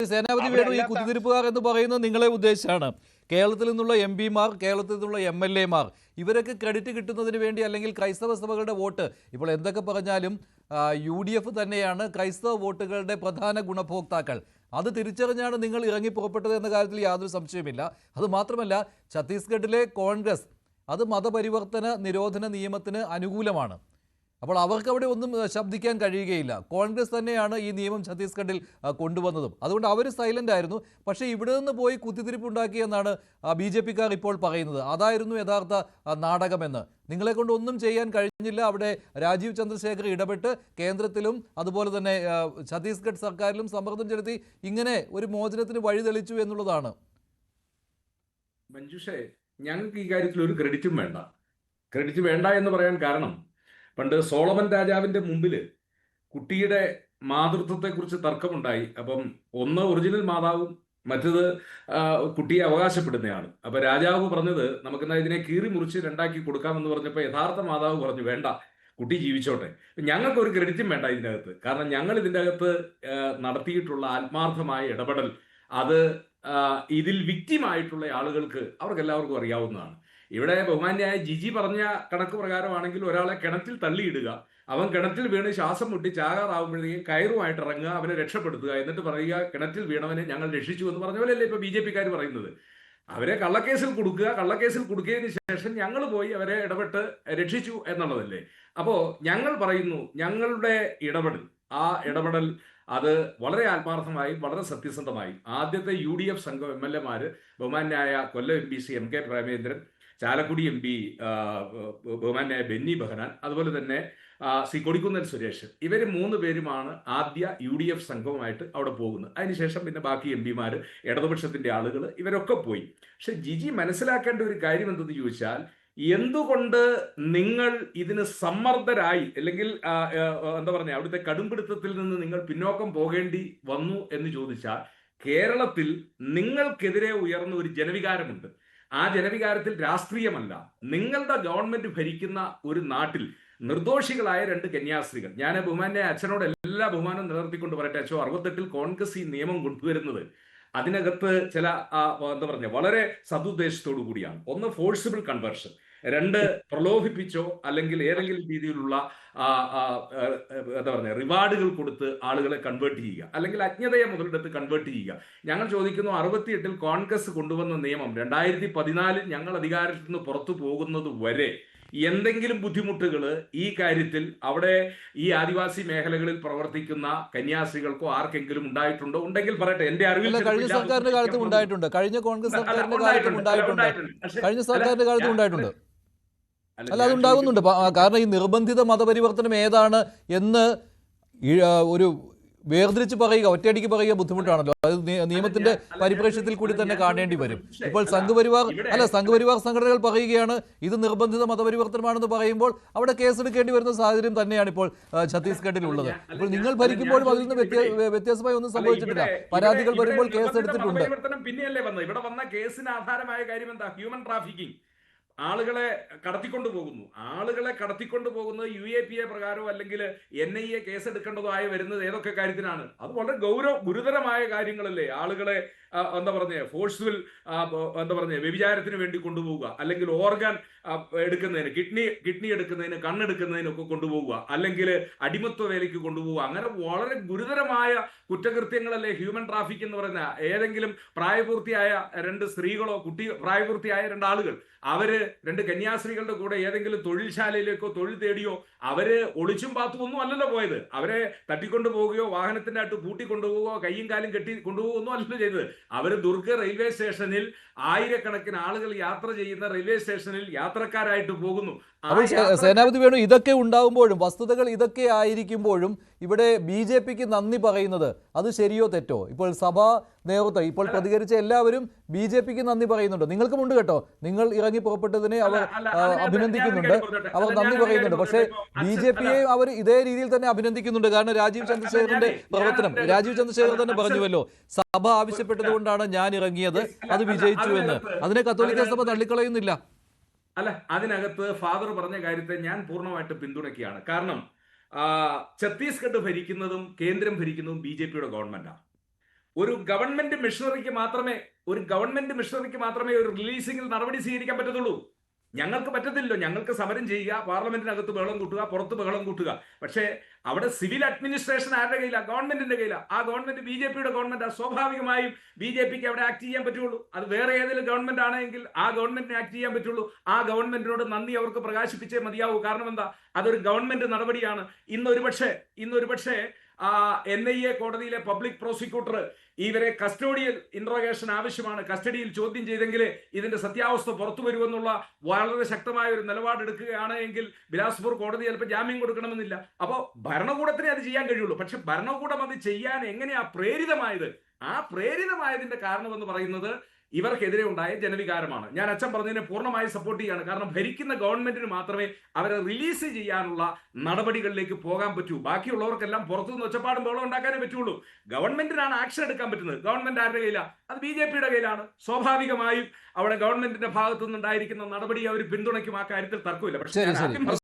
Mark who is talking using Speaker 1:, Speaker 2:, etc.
Speaker 1: സേനാപതി വേണു, ഈ കുത്തിത്തിരിപ്പുകാർ എന്ന് പറയുന്നത് നിങ്ങളെ ഉദ്ദേശിച്ചാണ്. കേരളത്തിൽ നിന്നുള്ള MP മാർ, കേരളത്തിൽ നിന്നുള്ള MLA മാർ, ഇവരൊക്കെ ക്രെഡിറ്റ് കിട്ടുന്നതിന് വേണ്ടി, അല്ലെങ്കിൽ ക്രൈസ്തവ സഭകളുടെ വോട്ട്, ഇപ്പോൾ എന്തൊക്കെ പറഞ്ഞാലും UDF തന്നെയാണ് ക്രൈസ്തവ വോട്ടുകളുടെ പ്രധാന ഗുണഭോക്താക്കൾ. അത് തിരിച്ചറിഞ്ഞാണ് നിങ്ങൾ ഇറങ്ങി പുറപ്പെട്ടത് എന്ന കാര്യത്തിൽ യാതൊരു സംശയമില്ല. അതുമാത്രമല്ല, ഛത്തീസ്ഗഡിലെ കോൺഗ്രസ് അത് മതപരിവർത്തന നിരോധന നിയമത്തിന് അനുകൂലമാണ്. അപ്പോൾ അവർക്ക് അവിടെ ഒന്നും ശബ്ദിക്കാൻ കഴിയുകയില്ല. കോൺഗ്രസ് തന്നെയാണ് ഈ നിയമം ഛത്തീസ്ഗഡിൽ കൊണ്ടുവന്നതും. അതുകൊണ്ട് അവർ സൈലൻ്റ് ആയിരുന്നു. പക്ഷേ ഇവിടെ നിന്ന് പോയി കുത്തിത്തിരിപ്പുണ്ടാക്കിയെന്നാണ് BJP-ക്കാർ ഇപ്പോൾ പറയുന്നത്. അതായിരുന്നു യഥാർത്ഥ നാടകമെന്ന്. നിങ്ങളെ കൊണ്ട് ഒന്നും ചെയ്യാൻ കഴിഞ്ഞില്ല. അവിടെ രാജീവ് ചന്ദ്രശേഖർ ഇടപെട്ട് കേന്ദ്രത്തിലും അതുപോലെ തന്നെ ഛത്തീസ്ഗഡ് സർക്കാരിലും സമ്മർദ്ദം ചെലുത്തി ഇങ്ങനെ ഒരു മോചനത്തിന് വഴി തെളിച്ചു എന്നുള്ളതാണ്.
Speaker 2: മഞ്ജുഷേ, ഞങ്ങൾക്ക് ഈ കാര്യത്തിൽ ഒരു ക്രെഡിറ്റും വേണ്ട. ക്രെഡിറ്റ് വേണ്ട എന്ന് പറയാൻ കാരണം, പണ്ട് സോളമൻ രാജാവിന്റെ മുമ്പിൽ കുട്ടിയുടെ മാതൃത്വത്തെക്കുറിച്ച് തർക്കമുണ്ടായി. അപ്പം ഒന്ന് ഒറിജിനൽ മാതാവും മറ്റത് കുട്ടിയെ അവകാശപ്പെടുന്നയാണ്. അപ്പൊ രാജാവ് പറഞ്ഞത് നമുക്കെന്നാ ഇതിനെ കീറി മുറിച്ച് രണ്ടാക്കി കൊടുക്കാമെന്ന് പറഞ്ഞപ്പോൾ യഥാർത്ഥ മാതാവ് പറഞ്ഞു വേണ്ട, കുട്ടി ജീവിച്ചോട്ടെ. ഞങ്ങൾക്ക് ഒരു ക്രെഡിറ്റും വേണ്ട ഇതിൻ്റെ അകത്ത്. കാരണം ഞങ്ങൾ ഇതിൻ്റെ അകത്ത് നടത്തിയിട്ടുള്ള ആത്മാർത്ഥമായ ഇടപെടൽ അത് ഇതിൽ വിക്റ്റിമായിട്ടുള്ള ആളുകൾക്ക് അവർക്കെല്ലാവർക്കും അറിയാവുന്നതാണ്. ഇവിടെ ബഹുമാന്യായ ജിജി പറഞ്ഞ കണക്ക് പ്രകാരമാണെങ്കിൽ ഒരാളെ കിണറ്റിൽ തള്ളിയിടുക, അവൻ കിണറ്റിൽ വീണ് ശ്വാസം മുട്ടി ചാകാറാവുമ്പോഴേക്കും കയറുമായിട്ട് ഇറങ്ങുക, അവനെ രക്ഷപ്പെടുത്തുക, എന്നിട്ട് പറയുക കിണറ്റിൽ വീണവനെ ഞങ്ങൾ രക്ഷിച്ചു എന്ന് പറഞ്ഞ പോലെയല്ലേ ഇപ്പൊ BJP-ക്കാർ പറയുന്നത്. അവരെ കള്ളക്കേസിൽ കൊടുക്കുക, കള്ളക്കേസിൽ കൊടുക്കിയതിന് ശേഷം ഞങ്ങൾ പോയി അവരെ ഇടപെട്ട് രക്ഷിച്ചു എന്നുള്ളതല്ലേ. അപ്പോ ഞങ്ങൾ പറയുന്നു, ഞങ്ങളുടെ ഇടപെടൽ, ആ ഇടപെടൽ അത് വളരെ ആത്മാർത്ഥമായി വളരെ സത്യസന്ധമായി ആദ്യത്തെ UDF സംഘം MLA-മാര് ബഹുമാന്യായ കൊല്ലം MP Shri MK Premachandran, Chalakudy MP ബഹുമാന്യായ Benny Behanan, അതുപോലെ തന്നെ ശ്രീ കൊടിക്കുന്നൻ സുരേഷ്, ഇവർ 3 പേരുമാണ് ആദ്യ UDF സംഘവുമായിട്ട് അവിടെ പോകുന്നത്. അതിനുശേഷം പിന്നെ ബാക്കി MP-മാര്, ഇടതുപക്ഷത്തിന്റെ ആളുകൾ, ഇവരൊക്കെ പോയി. പക്ഷെ ജിജി മനസ്സിലാക്കേണ്ട ഒരു കാര്യം എന്തെന്ന് ചോദിച്ചാൽ, എന്തുകൊണ്ട് നിങ്ങൾ ഇതിന് സമ്മർദ്ദരായി, അല്ലെങ്കിൽ എന്താ പറയുക, അവിടുത്തെ കടുംപിടുത്തത്തിൽ നിന്ന് നിങ്ങൾ പിന്നോക്കം പോകേണ്ടി വന്നു എന്ന് ചോദിച്ചാൽ, കേരളത്തിൽ നിങ്ങൾക്കെതിരെ ഉയർന്ന ഒരു ജനവികാരമുണ്ട്. ആ ജനവികാരത്തിൽ രാഷ്ട്രീയമല്ല, നിങ്ങളുടെ ഗവൺമെന്റ് ഭരിക്കുന്ന ഒരു നാട്ടിൽ നിർദോഷികളായ 2 കന്യാസ്ത്രീകൾ, ഞാൻ ബഹുമാന്റെ അച്ഛനോട് എല്ലാ ബഹുമാനം നിലനിർത്തിക്കൊണ്ട് പറയട്ടെ, അച്ഛൻ 68-ൽ കോൺഗ്രസ് ഈ നിയമം കൊണ്ടുവരുന്നത് അതിനകത്ത് ചില എന്താ പറഞ്ഞ വളരെ സതുദ്ദേശത്തോടു കൂടിയാണ്. ഒന്ന് ഫോഴ്സിബിൾ കൺവേർഷൻ, 2 പ്രലോഭിപ്പിച്ചോ അല്ലെങ്കിൽ ഏതെങ്കിലും രീതിയിലുള്ള എന്താ പറയുക റിവാർഡുകൾ കൊടുത്ത് ആളുകളെ കൺവേർട്ട് ചെയ്യുക, അല്ലെങ്കിൽ അജ്ഞതയെ മുതലെടുത്ത് കൺവേർട്ട് ചെയ്യുക. ഞങ്ങൾ ചോദിക്കുന്നു, 68-ൽ കോൺഗ്രസ് കൊണ്ടുവന്ന നിയമം 2014 ഞങ്ങൾ അധികാരത്തിൽ നിന്ന് പുറത്തു പോകുന്നത് വരെ എന്തെങ്കിലും ബുദ്ധിമുട്ടുകൾ ഈ കാര്യത്തിൽ അവിടെ ഈ ആദിവാസി മേഖലകളിൽ പ്രവർത്തിക്കുന്ന കന്യാസ്ത്രീകൾക്കോ ആർക്കെങ്കിലും ഉണ്ടായിട്ടുണ്ടോ? ഉണ്ടെങ്കിൽ പറയട്ടെ. എന്റെ അറിവിൽ
Speaker 1: കഴിഞ്ഞ സർക്കാരിന്റെ കാലത്തും ഉണ്ടായിട്ടുണ്ട്, കഴിഞ്ഞ കോൺഗ്രസ് സർക്കാരിന്റെ കാലത്തും ഉണ്ടായിട്ടുണ്ട്, കഴിഞ്ഞ സർക്കാരിന്റെ കാലത്തും ഉണ്ടായിട്ടുണ്ട്. അല്ല, അതുണ്ടാകുന്നുണ്ട്. കാരണം ഈ നിർബന്ധിത മതപരിവർത്തനം ഏതാണ് എന്ന് ഒരു വേർതിരിച്ച് പറയുക, ഒറ്റയടിക്ക് പറയുക ബുദ്ധിമുട്ടാണല്ലോ. അത് നിയമത്തിന്റെ പരിപ്രേക്ഷ്യത്തിൽ കൂടി തന്നെ കാണേണ്ടി വരും. ഇപ്പോൾ സംഘപരിവാർ സംഘടനകൾ പറയുകയാണ് ഇത് നിർബന്ധിത മതപരിവർത്തനമാണെന്ന് പറയുമ്പോൾ അവിടെ കേസെടുക്കേണ്ടി വരുന്ന സാഹചര്യം തന്നെയാണ് ഇപ്പോൾ ഛത്തീസ്ഗഡിലുള്ളത്. ഇപ്പോൾ നിങ്ങൾ ഭരിക്കുമ്പോഴും അതിൽ നിന്ന് വ്യത്യാസമായി ഒന്നും സംഭവിച്ചിട്ടില്ല. പരാതികൾ വരുമ്പോൾ കേസെടുത്തിട്ടുണ്ട്.
Speaker 2: പിന്നെയല്ലേ വന്നത്? ഇവിടെ വന്ന കേസിന് ആധാരമായ കാര്യം എന്താ? Human trafficking. ആളുകളെ കടത്തിക്കൊണ്ടു പോകുന്നു. ആളുകളെ കടത്തിക്കൊണ്ടു പോകുന്നത് UAPA പ്രകാരമോ അല്ലെങ്കിൽ NIA കേസെടുക്കേണ്ടതോ ആയി വരുന്നത് ഏതൊക്കെ കാര്യത്തിനാണ്? അത് വളരെ ഗുരുതരമായ കാര്യങ്ങളല്ലേ. ആളുകളെ എന്താ പറഞ്ഞ ഫോഴ്സ്ഫുൾ എന്താ പറഞ്ഞ വ്യഭിചാരത്തിന് വേണ്ടി കൊണ്ടുപോവുക, അല്ലെങ്കിൽ ഓർഗൻ എടുക്കുന്നതിന്, കിഡ്നി എടുക്കുന്നതിന്, കണ്ണെടുക്കുന്നതിനൊക്കെ കൊണ്ടുപോവുക, അല്ലെങ്കിൽ അടിമത്വ വേലയ്ക്ക് കൊണ്ടുപോവുക. അങ്ങനെ വളരെ ഗുരുതരമായ കുറ്റകൃത്യങ്ങളല്ലേ ഹ്യൂമൻ ട്രാഫിക് എന്ന് പറയുന്ന. ഏതെങ്കിലും പ്രായപൂർത്തിയായ 2 സ്ത്രീകളോ പ്രായപൂർത്തിയായ 2 ആളുകൾ അവര് 2 കന്യാസ്ത്രീകളുടെ കൂടെ ഏതെങ്കിലും തൊഴിൽശാലയിലേക്കോ തൊഴിൽ തേടിയോ അവര് ഒളിച്ചും പാത്തും ഒന്നും അല്ലല്ലോ പോയത്. അവരെ തട്ടിക്കൊണ്ടു പോവുകയോ വാഹനത്തിന്റെ അകത്ത് പൂട്ടിക്കൊണ്ടുപോവുകയോ കയ്യും കാലും കെട്ടി കൊണ്ടുപോകുകയോ ഒന്നും അല്ലല്ലോ ചെയ്തത്. അവര് ദുർഗ് റെയിൽവേ സ്റ്റേഷനിൽ ആയിരക്കണക്കിന് ആളുകൾ യാത്ര ചെയ്യുന്ന റെയിൽവേ സ്റ്റേഷനിൽ യാത്രക്കാരായിട്ട് പോകുന്നു.
Speaker 1: സേനാപതി വേണു, ഇതൊക്കെ ഉണ്ടാകുമ്പോഴും, വസ്തുതകൾ ഇതൊക്കെ ആയിരിക്കുമ്പോഴും ഇവിടെ BJP-ക്ക് നന്ദി പറയുന്നത് അത് ശരിയോ തെറ്റോ? ഇപ്പോൾ സഭാ നേതൃത്വം ഇപ്പോൾ പ്രതികരിച്ച എല്ലാവരും BJP-ക്ക് നന്ദി പറയുന്നുണ്ട്. നിങ്ങൾക്കുമുണ്ട് കേട്ടോ, നിങ്ങൾ ഇറങ്ങി പുറപ്പെട്ടതിനെ അവർ അഭിനന്ദിക്കുന്നുണ്ട്, അവർ നന്ദി പറയുന്നുണ്ട്. പക്ഷേ BJP-യെ അവർ ഇതേ രീതിയിൽ തന്നെ അഭിനന്ദിക്കുന്നുണ്ട്. കാരണം രാജീവ് ചന്ദ്രശേഖറിന്റെ പ്രവർത്തനം, രാജീവ് ചന്ദ്രശേഖർ തന്നെ പറഞ്ഞുവല്ലോ, സഭ ആവശ്യപ്പെട്ടത് കൊണ്ടാണ് ഞാൻ ഇറങ്ങിയത്, അത് വിജയിച്ചു എന്ന്. അതിനെ കത്തോലിക്ക സഭ തള്ളിക്കളയുന്നില്ല.
Speaker 2: അല്ല, അതിനകത്ത് ഫാദർ പറഞ്ഞ കാര്യത്തെ ഞാൻ പൂർണ്ണമായിട്ട് പിന്തുണയ്ക്കുകയാണ്. കാരണം ഛത്തീസ്ഗഡ് ഭരിക്കുന്നതും കേന്ദ്രം ഭരിക്കുന്നതും BJP-യുടെ ഗവൺമെന്റാണ്. ഒരു ഗവൺമെന്റ് മിഷണറിക്ക് മാത്രമേ ഒരു റിലീസിംഗിൽ നടപടി സ്വീകരിക്കാൻ പറ്റത്തുള്ളൂ. ഞങ്ങൾക്ക് പറ്റത്തില്ലല്ലോ. ഞങ്ങൾക്ക് സമരം ചെയ്യുക, പാർലമെന്റിനകത്ത് ബഹളം കൂട്ടുക, പുറത്ത് ബഹളം കൂട്ടുക. പക്ഷേ അവിടെ സിവിൽ അഡ്മിനിസ്ട്രേഷൻ ആരുടെ കയ്യിലാണ്? ഗവൺമെന്റിന്റെ കയ്യിലാണ്. ആ ഗവൺമെന്റ് BJP-യുടെ ഗവൺമെന്റ്. സ്വാഭാവികമായും BJP-ക്ക് അവിടെ ആക്ട് ചെയ്യാൻ പറ്റുള്ളൂ. അത് വേറെ ഏതെങ്കിലും ഗവൺമെന്റ് ആണെങ്കിൽ ആ ഗവൺമെന്റിന് ആക്ട് ചെയ്യാൻ പറ്റുള്ളൂ. ആ ഗവൺമെന്റിനോട് നന്ദി അവർക്ക് പ്രകാശിപ്പിച്ചേ മതിയാവൂ. കാരണം എന്താ? അതൊരു ഗവൺമെന്റ് നടപടിയാണ്. ഇന്നൊരു പക്ഷേ NIA കോടതിയിലെ പബ്ലിക് പ്രോസിക്യൂട്ടർ ഇവരെ കസ്റ്റഡിയിൽ ഇൻട്രോഗേഷൻ ആവശ്യമാണ്, കസ്റ്റഡിയിൽ ചോദ്യം ചെയ്തെങ്കിൽ ഇതിന്റെ സത്യാവസ്ഥ പുറത്തു വരുമെന്നുള്ള വളരെ ശക്തമായ ഒരു നിലപാടെടുക്കുകയാണ് എങ്കിൽ ബിലാസ്പൂർ കോടതി ചിലപ്പോൾ ജാമ്യം കൊടുക്കണമെന്നില്ല. അപ്പോൾ ഭരണകൂടത്തിനെ അത് ചെയ്യാൻ കഴിയുള്ളൂ. പക്ഷെ ഭരണകൂടം അത് ചെയ്യാൻ എങ്ങനെയാ പ്രേരിതമായത്? ആ പ്രേരിതമായതിന്റെ കാരണമെന്ന് പറയുന്നത് ഇവർക്കെതിരെ ഉണ്ടായ ജനവികാരമാണ്. ഞാൻ അച്ഛൻ പറഞ്ഞതിനെ പൂർണ്ണമായി സപ്പോർട്ട് ചെയ്യാണ്. കാരണം ഭരിക്കുന്ന ഗവൺമെന്റിന് മാത്രമേ അവരെ റിലീസ് ചെയ്യാനുള്ള നടപടികളിലേക്ക് പോകാൻ പറ്റൂ. ബാക്കിയുള്ളവർക്കെല്ലാം പുറത്തുനിന്ന് ഒച്ചപ്പാടും ബഹളം ഉണ്ടാക്കാനേ പറ്റുള്ളൂ. ഗവൺമെന്റിനാണ് ആക്ഷൻ എടുക്കാൻ പറ്റുന്നത്. ഗവൺമെന്റ് ആരുടെ കയ്യിലാണ്? അത് BJP-യുടെ കയ്യിലാണ്. സ്വാഭാവികമായും അവിടെ ഗവൺമെന്റിന്റെ ഭാഗത്തു നിന്നുണ്ടായിരിക്കുന്ന നടപടി അവർ പിന്തുണയ്ക്കും. ആ കാര്യത്തിൽ തർക്കമില്ല. പക്ഷേ